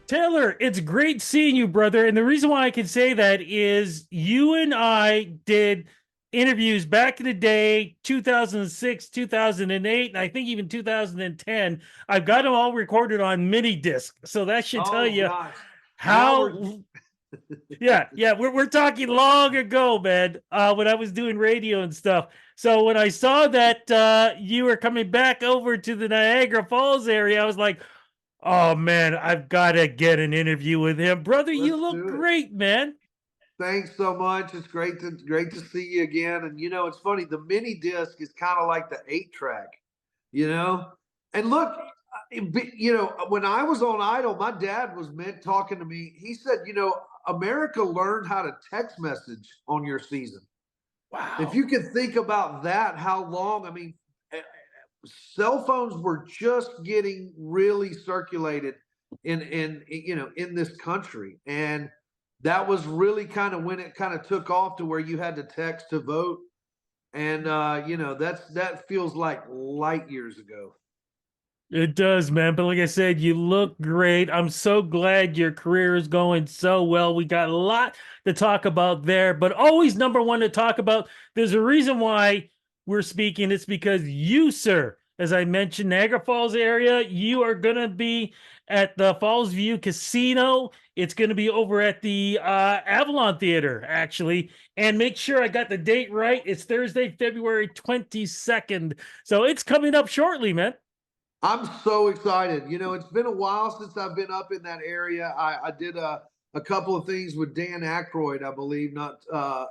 Taylor, it's great seeing you, brother. And the reason why I can say that is you and I did interviews back in the day, 2006, 2008, and I think even 2010. I've got them all recorded on mini disc. So that should tell Oh you gosh. Now we're how, yeah, we're talking long ago, man, when I was doing radio and stuff. So when I saw that you were coming back over to the Niagara Falls area, I was like, oh man, I've got to get an interview with him. Brother, you let's look do it. great, man. Thanks so much. It's great to see you again. And it's funny, the mini disc is kind of like the 8 track, you know? And look, when I was on Idol, my dad was meant talking to me. He said, America learned how to text message on your season. If Wow. you could think about that, how long, cell phones were just getting really circulated in this country. And that was really kind of when it kind of took off to where you had to text to vote. And that feels like light years ago. It does, man. But like I said, you look great. I'm so glad your career is going so well. We got a lot to talk about there, but always number one to talk about. There's a reason why we're speaking. It's because you, sir, as I mentioned, Niagara Falls area, you are going to be at the Fallsview Casino. It's going to be over at the Avalon Theater, actually. And make sure I got the date right. It's Thursday, February 22nd. So it's coming up shortly, man. I'm so excited. It's been a while since I've been up in that area. I did a couple of things with Dan Aykroyd, I believe, not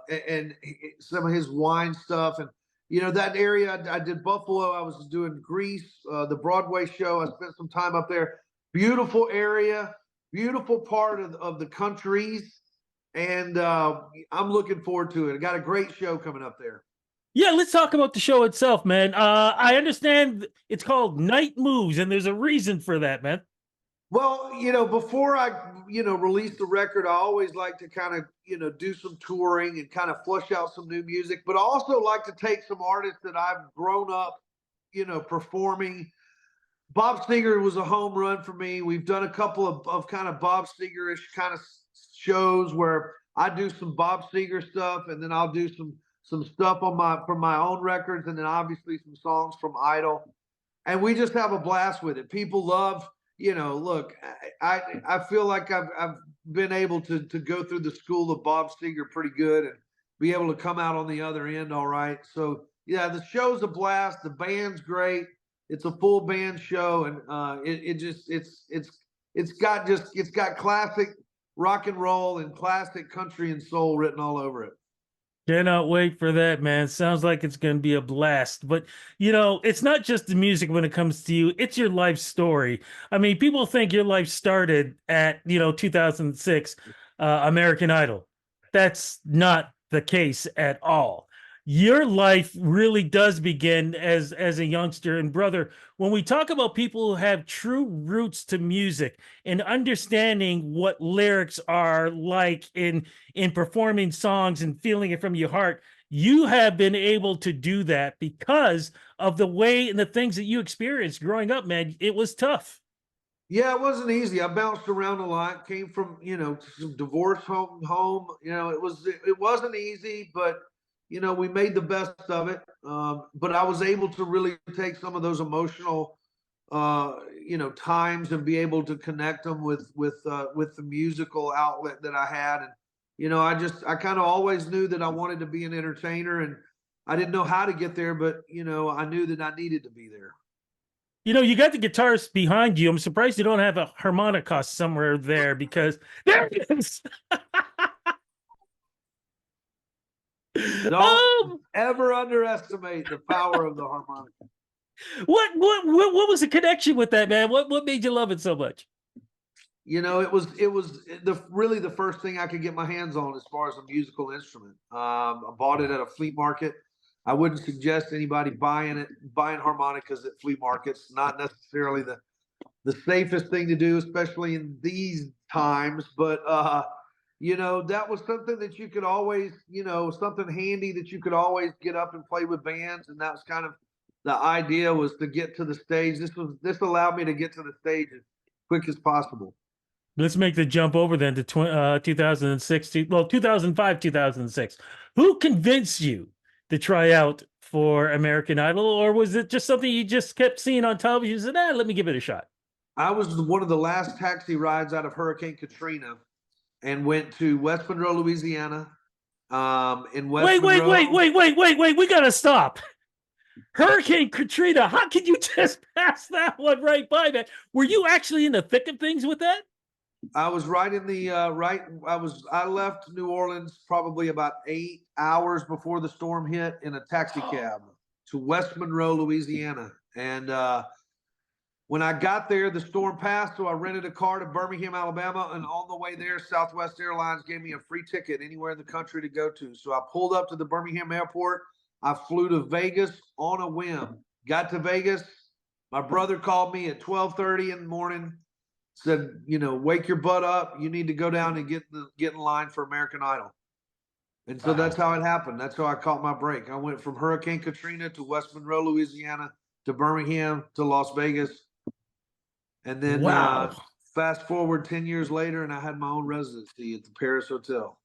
and some of his wine stuff. And that area, I did Buffalo. I was doing Greece, the Broadway show. I spent some time up there. Beautiful area, beautiful part of the countries, and I'm looking forward to it. I got a great show coming up there. Yeah, let's talk about the show itself, man. I understand it's called Night Moves, and there's a reason for that, man. Well, before I, release the record, I always like to kind of, do some touring and kind of flush out some new music, but I also like to take some artists that I've grown up, performing. Bob Seger was a home run for me. We've done a couple of kind of Bob Seger-ish kind of shows where I do some Bob Seger stuff, and then I'll do some stuff from my own records, and then obviously some songs from Idol, and we just have a blast with it. People love, look, I feel like I've been able to go through the school of Bob Seger pretty good and be able to come out on the other end all right. So yeah, the show's a blast. The band's great. It's a full band show, and it's got classic rock and roll and classic country and soul written all over it. Cannot wait for that, man. Sounds like it's going to be a blast. But, it's not just the music when it comes to you, it's your life story. I mean, people think your life started at, 2006, American Idol. That's not the case at all. Your life really does begin as a youngster. And brother, when we talk about people who have true roots to music and understanding what lyrics are like in performing songs and feeling it from your heart, you have been able to do that because of the way and the things that you experienced growing up, man. It was tough. Yeah, it wasn't easy. I bounced around a lot. Came from some divorce home. It wasn't easy, but we made the best of it. But I was able to really take some of those emotional times and be able to connect them with the musical outlet that I had. And I kind of always knew that I wanted to be an entertainer, and I didn't know how to get there, but I knew that I needed to be there. You got the guitars behind you. I'm surprised you don't have a harmonica somewhere there because there it is. Don't um, ever underestimate the power of the harmonica. what was the connection with that, man? What made you love it so much? It was really the first thing I could get my hands on as far as a musical instrument. I bought it at a flea market. I wouldn't suggest anybody buying harmonicas at flea markets. Not necessarily the safest thing to do, especially in these times. But that was something that you could always, something handy that you could always get up and play with bands. And that was kind of the idea, was to get to the stage. This allowed me to get to the stage as quick as possible. Let's make the jump over then to 2016. Well, 2005, 2006. Who convinced you to try out for American Idol, or was it just something you just kept seeing on television and said, let me give it a shot? I was one of the last taxi rides out of Hurricane Katrina and went to West Monroe, Louisiana. In West Wait, wait, wait, Monroe, wait, wait, wait, wait. We got to stop. Hurricane Katrina. How could you just pass that one right by, man? Were you actually in the thick of things with that? I was right in the right. I left New Orleans probably about 8 hours before the storm hit in a taxi cab to West Monroe, Louisiana. And when I got there, the storm passed, so I rented a car to Birmingham, Alabama. And on the way there, Southwest Airlines gave me a free ticket anywhere in the country to go to. So I pulled up to the Birmingham airport. I flew to Vegas on a whim. Got to Vegas. My brother called me at 12:30 in the morning, said, wake your butt up. You need to go down and get in line for American Idol. And so that's how it happened. That's how I caught my break. I went from Hurricane Katrina to West Monroe, Louisiana, to Birmingham, to Las Vegas. And then Wow. fast forward 10 years later, and I had my own residency at the Paris Hotel.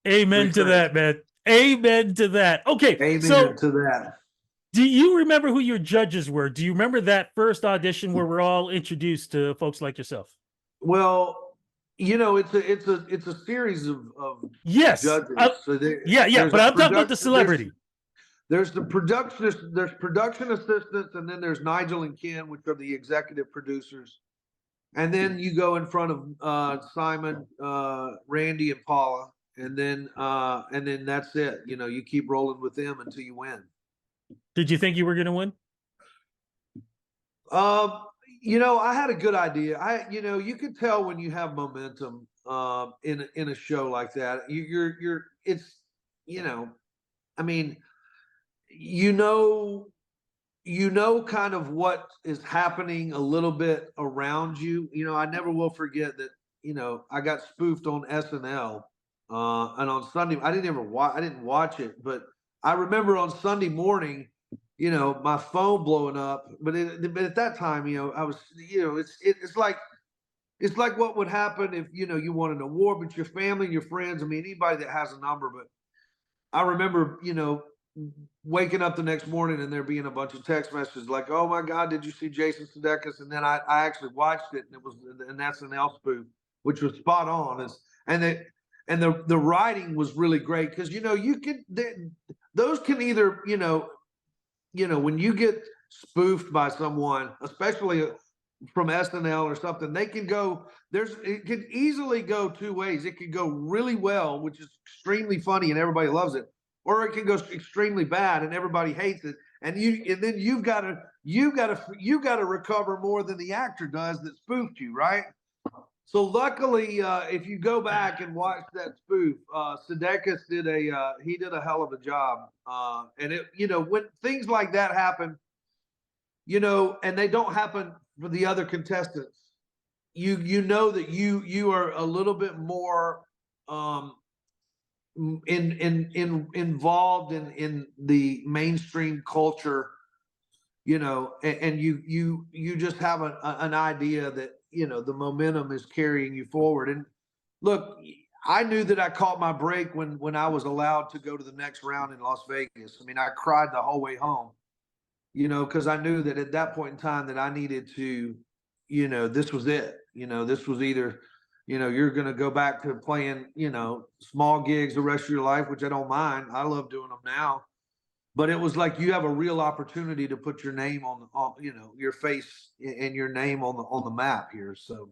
Amen Pretty to crazy. that, man. Amen to that. Okay, Amen so to that. do you remember who your judges were? Do you remember that first audition where we're all introduced to folks like yourself? Well, it's a series of Yes. judges. So Yeah, yeah, there's but a I'm talking about the production. celebrity. There's the production. There's production assistants, and then there's Nigel and Ken, which are the executive producers. And then you go in front of Simon, Randy, and Paula, and then that's it. You keep rolling with them until you win. Did you think you were going to win? Um, I had a good idea. You could tell when you have momentum in a show like that. It's, I mean, you know, kind of what is happening a little bit around you. I never will forget that. I got spoofed on SNL, and on Sunday I didn't watch it, but I remember on Sunday morning, my phone blowing up. But at that time, I was, it's like what would happen if you won an award, but your family, your friends. I mean, anybody that has a number. But I remember, waking up the next morning and there being a bunch of text messages like, "Oh my God, did you see Jason Sudeikis?" And then I actually watched it, and it was an SNL spoof, which was spot on. And the writing was really great because you could those can either when you get spoofed by someone, especially from SNL or something, they can go. It can easily go two ways. It could go really well, which is extremely funny and everybody loves it, or it can go extremely bad and everybody hates it. And then you got to recover more than the actor does that spoofed you, right? So luckily, if you go back and watch that spoof, Sudeikis he did a hell of a job. And when things like that happen, and they don't happen for the other contestants, you know that you are a little bit more involved in the mainstream culture, and you just have an idea that the momentum is carrying you forward. And look, I knew that I caught my break when I was allowed to go to the next round in Las Vegas. I mean, I cried the whole way home, because I knew that at that point in time that I needed to, this was it. This was either, you're going to go back to playing, small gigs the rest of your life, which I don't mind. I love doing them now. But it was like you have a real opportunity to put your name on your face and your name on the map here. So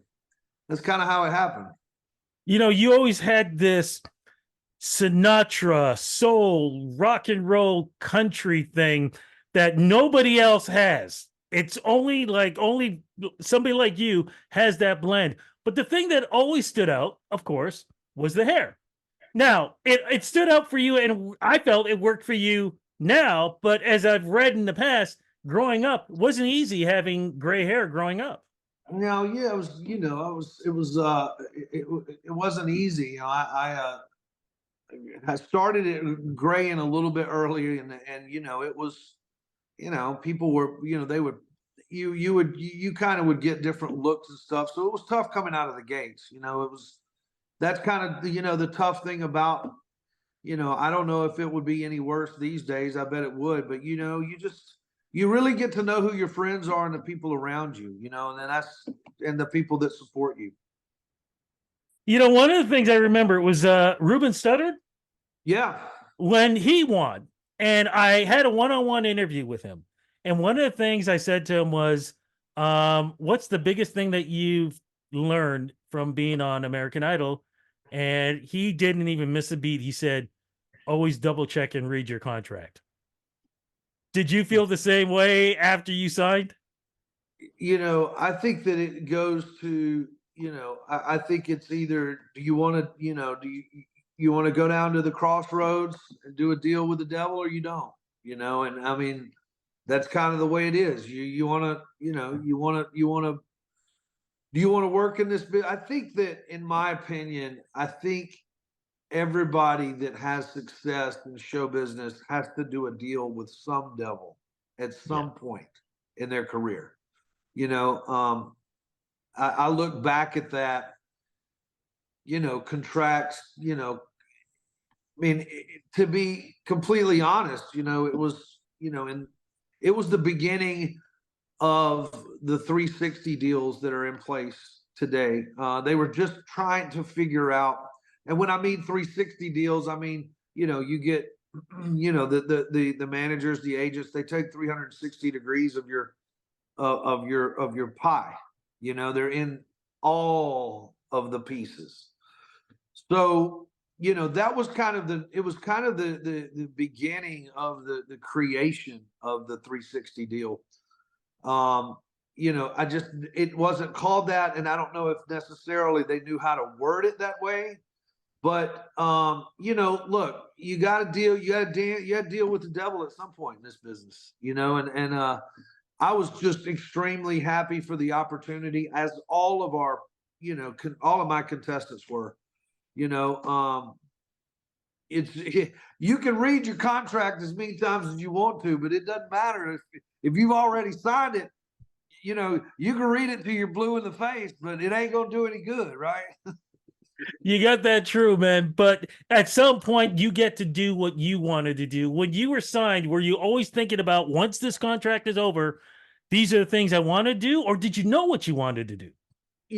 that's kind of how it happened. You always had this Sinatra, soul, rock and roll, country thing that nobody else has. It's only somebody like you has that blend. But the thing that always stood out, of course, was the hair. Now, it stood out for you, and I felt it worked for you now. But as I've read in the past, growing up it wasn't easy having gray hair growing up. Now, yeah, it was, it wasn't easy. I started it graying a little bit earlier, and it was, people were, they would, you kind of would get different looks and stuff. So it was tough coming out of the gates. It was that's kind of the tough thing about I don't know if it would be any worse these days. I bet it would, but you really get to know who your friends are and the people around you, and then and the people that support you. One of the things I remember was Ruben Studdard Yeah. when he won, and I had a one-on-one interview with him. And one of the things I said to him was, what's the biggest thing that you've learned from being on American Idol? And he didn't even miss a beat. He said, always double check and read your contract. Did you feel the same way after you signed? I think that it goes to, I think it's either, do you want to, you want to go down to the crossroads and do a deal with the devil, or you don't, and I mean, that's kind of the way it is. You want to, do you want to work in this bit? I think that, in my opinion, I think everybody that has success in show business has to do a deal with some devil at some point in their career. I look back at that, contracts, I mean, to be completely honest, it was, and it was the beginning of the 360 deals that are in place today. They were just trying to figure out, and when I mean 360 deals, I mean, you get, the managers, the agents, they take 360 degrees of your pie. They're in all of the pieces. So, that was kind of the beginning of the creation of the 360 deal. It wasn't called that, and I don't know if necessarily they knew how to word it that way. But look, you got to deal with the devil at some point in this business, and I was just extremely happy for the opportunity, as all of our, all of my contestants were. You can read your contract as many times as you want to, but it doesn't matter if you've already signed it. You can read it till you're blue in the face, but it ain't gonna do any good, right? You got that true, man. But at some point, you get to do what you wanted to do. When you were signed, were you always thinking about, once this contract is over, these are the things I want to do? Or did you know what you wanted to do?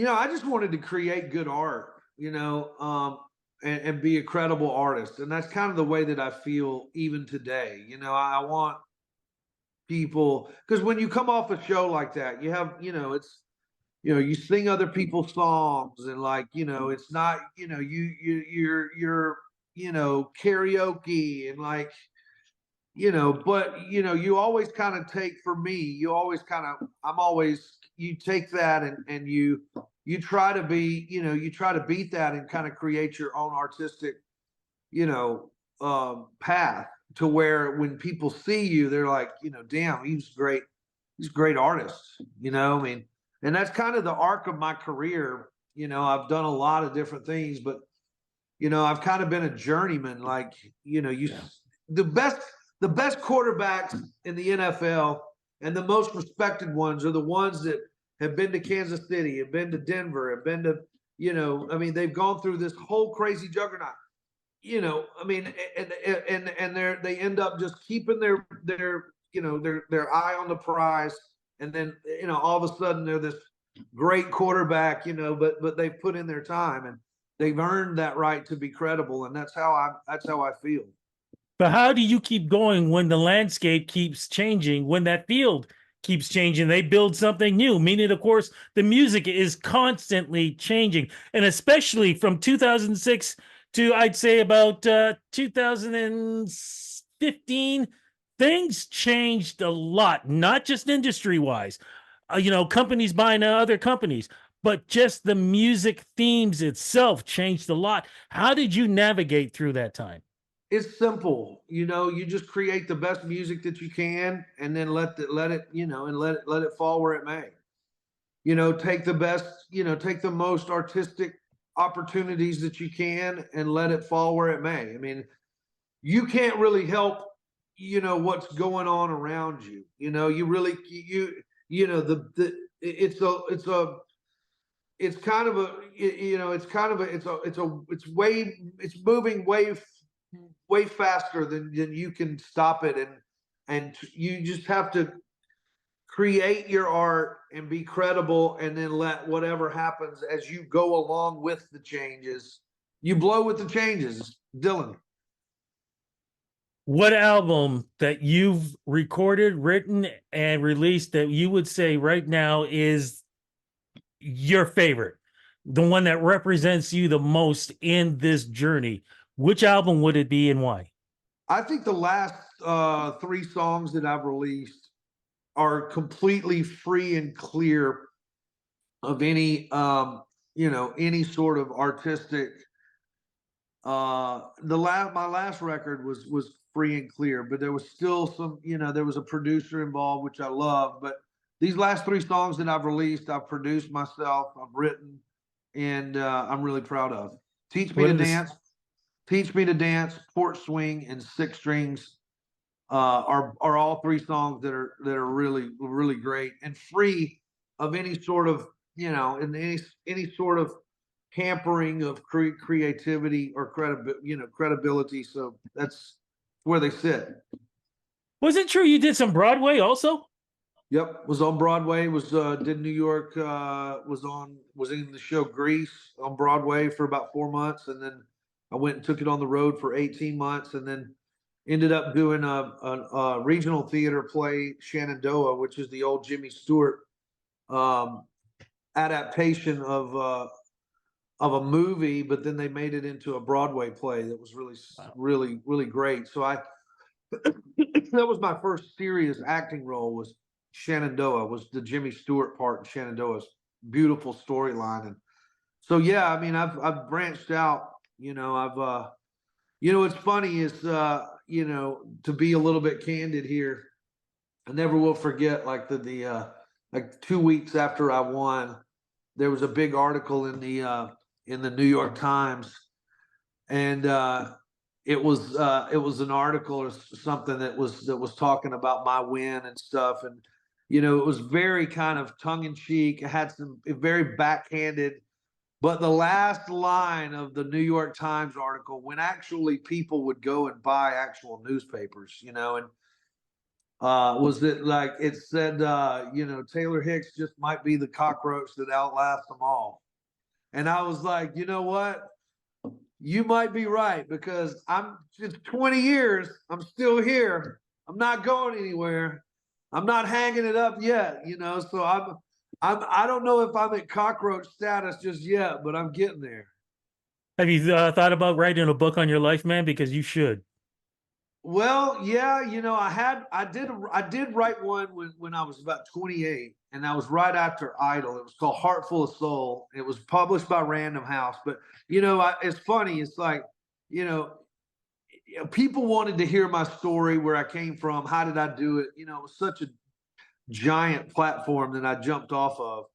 I just wanted to create good art, and be a credible artist. And that's kind of the way that I feel even today. I want people, because when you come off a show like that, you have, it's, you sing other people's songs, and it's not, you're karaoke, and but you always kind of take, for me, you take that, and you try to be, you try to beat that and kind of create your own artistic, path, to where when people see you, they're like, damn, he's great. He's a great artist, I mean. And that's kind of the arc of my career. I've done a lot of different things, but I've kind of been a journeyman. The best quarterbacks in the NFL, and the most respected ones, are the ones that have been to Kansas City, have been to Denver, have been to, I mean, they've gone through this whole crazy juggernaut. I mean, and they end up just keeping their eye on the prize. And then, all of a sudden they're this great quarterback, but they've put in their time, and they've earned that right to be credible. And that's how I feel. But how do you keep going when the landscape keeps changing, when that field keeps changing? They build something new, meaning, of course, the music is constantly changing. And especially from 2006 to, I'd say, about 2015, things changed a lot, not just industry wise, companies buying other companies, but just the music themes itself changed a lot. How did you navigate through that time? It's simple. You just create the best music that you can, and then let it, and let it fall where it may. Take the best, take the most artistic opportunities that you can, and let it fall where it may. I mean, you can't really help, what's going on around you. You really, it's kind of a, it's kind of a, it's moving way faster than you can stop it. And you just have to create your art and be credible, and then let whatever happens as you go along with the changes. You blow with the changes, Dylan. What album that you've recorded, written, and released that you would say right now is your favorite, the one that represents you the most in this journey? Which album would it be and why? I think the last three songs that I've released are completely free and clear of any any sort of artistic. My last record was free and clear, but there was still some, there was a producer involved, which I love. But these last three songs that I've released, I've produced myself, I've written, and I'm really proud of. Teach Me What to are this? Dance, Teach Me to Dance, Port Swing, and Six Strings are all three songs that are really great and free of any sort of, in any sort of hampering of creativity or credibility. So that's where they sit. Was it true you did some Broadway also? Yep, was on Broadway. Was did New York. Was in the show Grease on Broadway for about 4 months, and then I went and took it on the road for 18 months, and then ended up doing a regional theater play, Shenandoah, which is the old Jimmy Stewart um, adaptation of a movie, but then they made it into a Broadway play that was Wow. really great. So I that was my first serious acting role, was Shenandoah, was the Jimmy Stewart part in Shenandoah's beautiful storyline. And so yeah, I mean I've branched out, I've what's funny is to be a little bit candid here, I never will forget, like like 2 weeks after I won, there was a big article in the New York Times, and it was an article or something that was talking about my win and stuff. And it was very kind of tongue in cheek. It had some very backhanded, but the last line of the New York Times article, when actually people would go and buy actual newspapers, and was it like it said, Taylor Hicks just might be the cockroach that outlasts them all. And I was like, you know what? You might be right, because it's 20 years. I'm still here. I'm not going anywhere. I'm not hanging it up yet, So I don't know if I'm at cockroach status just yet, but I'm getting there. Have you thought about writing a book on your life, man? Because you should. Well, yeah, I did write one when I was about 28, and that was right after Idol. It was called Heart Full of Soul. It was published by Random House. But it's funny. It's like, you know, people wanted to hear my story, where I came from. How did I do it? It was such a giant platform that I jumped off of.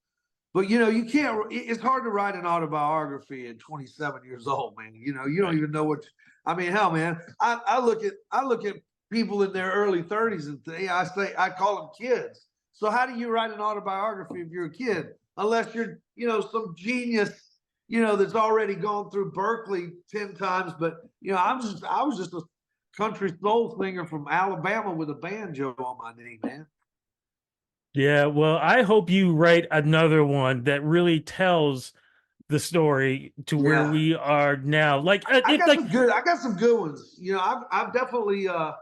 But you can't. It's hard to write an autobiography at 27 years old, man. You don't Right. even know what. I mean, hell, man. I look at people in their early 30s, and I call them kids. So how do you write an autobiography if you're a kid? Unless you're some genius that's already gone through Berkeley 10 times. But I was just a country soul singer from Alabama with a banjo on my knee, man. Yeah, well, I hope you write another one that really tells the story to where Yeah. we are now. Like, I if got like some good. I got some good ones. I've definitely a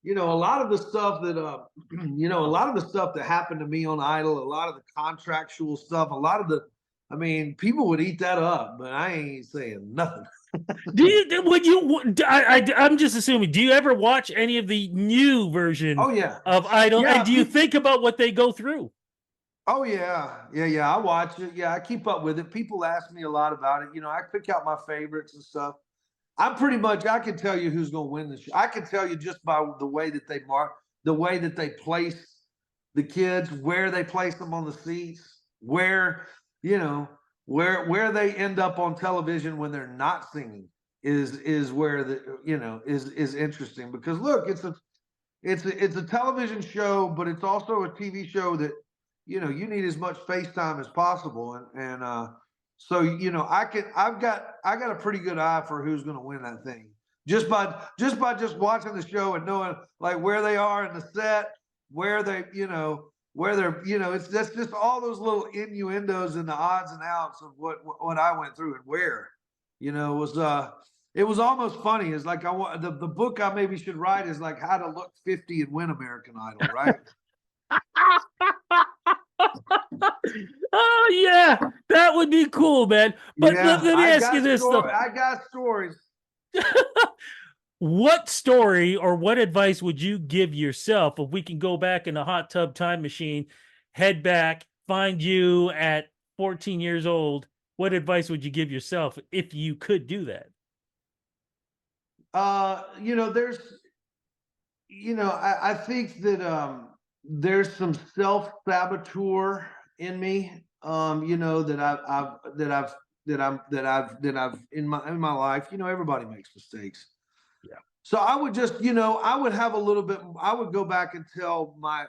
lot of the stuff that a lot of the stuff that happened to me on Idol, a lot of the contractual stuff, a lot of the, I mean, people would eat that up, but I ain't saying nothing. do you would you I'm just assuming, do you ever watch any of the new version Oh yeah, of Idol, and yeah. do you think about what they go through? Oh yeah. I watch it. Yeah, I keep up with it. People ask me a lot about it. I pick out my favorites and stuff. I'm pretty much. I can tell you who's going to win this show. I can tell you just by the way that they mark, the way that they place the kids, where they place them on the seats, where you know where they end up on television when they're not singing is where the is interesting, because look, it's a television show, but it's also a TV show that you need as much face time as possible. So, I got a pretty good eye for who's going to win that thing. Just watching the show and knowing like where they are in the set, where they, where they're, it's just all those little innuendos and the odds and outs of what I went through and where, it was almost funny. It's like the book I maybe should write is like how to look 50 and win American Idol, right? Oh yeah, that would be cool, man. But Yeah, let me ask you this though. I got stories. What story or what advice would you give yourself if we can go back in the hot tub time machine, head back, find you at 14 years old? What advice would you give yourself if you could do that? There's, I think that there's some self-saboteur in me, that I've in my life. Everybody makes mistakes. Yeah. So I would just, I would have a little bit. I would go back and tell my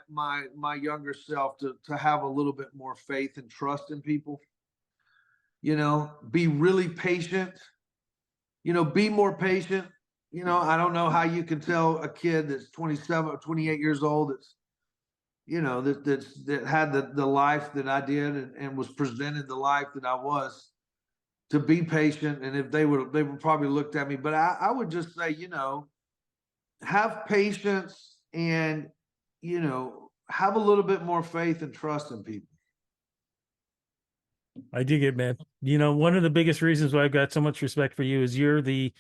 younger self to have a little bit more faith and trust in people. Be really patient. Be more patient. I don't know how you can tell a kid that's 27 or 28 years old that had the life that I did and was presented the life that I was, to be patient. And if they would probably looked at me, but I would just say, have patience and, have a little bit more faith and trust in people. I dig it, man. One of the biggest reasons why I've got so much respect for you is you're the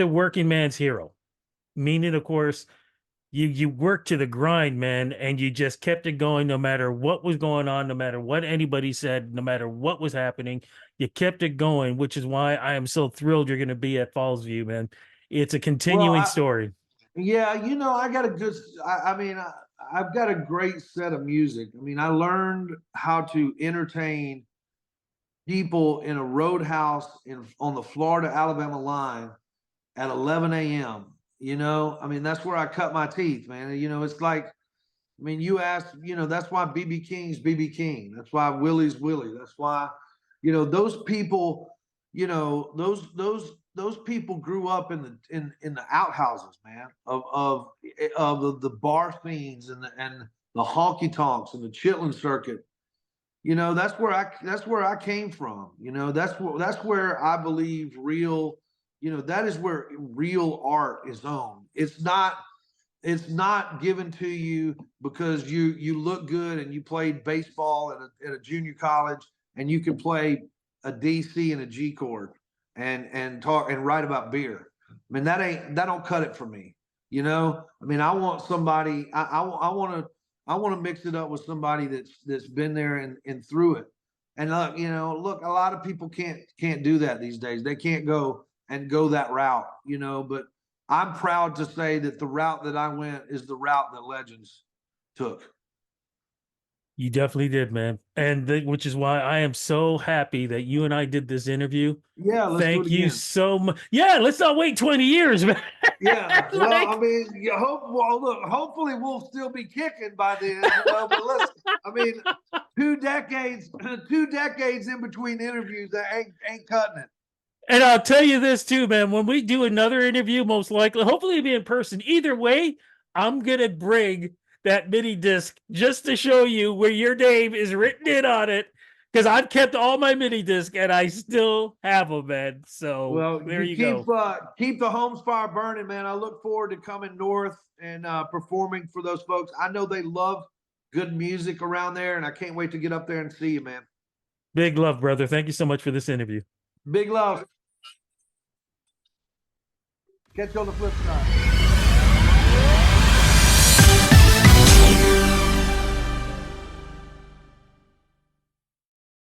working man's hero. Meaning, of course, you worked to the grind, man, and you just kept it going no matter what was going on, no matter what anybody said, no matter what was happening. You kept it going, which is why I am so thrilled you're going to be at Fallsview, man. It's a continuing story. Yeah, I got a good. I've got a great set of music. I learned how to entertain people in a roadhouse on the Florida-Alabama line at 11 a.m. That's where I cut my teeth, man. It's like, you asked, that's why BB King's BB King. That's why Willie's Willie. That's why, those people, those people grew up in the outhouses, man, of the bar scenes and the honky tonks and the chitlin circuit. That's where I came from. That's where I believe real. That is where real art is owned. It's not given to you because you look good and you played baseball at a junior college and you can play a DC and a G chord and talk and write about beer. That don't cut it for me. I want somebody. I want to mix it up with somebody that's been there and through it. And look, a lot of people can't do that these days. They can't go that route, but I'm proud to say that the route that I went is the route that legends took. You definitely did, man. And which is why I am so happy that you and I did this interview. Yeah, let's thank do it you again. So much. Yeah, let's not wait 20 years, man. Yeah, well, look, hopefully we'll still be kicking by then. But listen, 2 decades, 2 decades in between interviews, that ain't cutting it. And I'll tell you this too, man. When we do another interview, most likely, hopefully it'll be in person. Either way, I'm gonna bring that mini disc just to show you where your name is written in on it, because I've kept all my mini disc and I still have them, man. So well, there you go. Keep the homes fire burning, man. I look forward to coming north and performing for those folks. I know they love good music around there, and I can't wait to get up there and see you, man. Big love, brother. Thank you so much for this interview. Big love. Catch you on the flip side.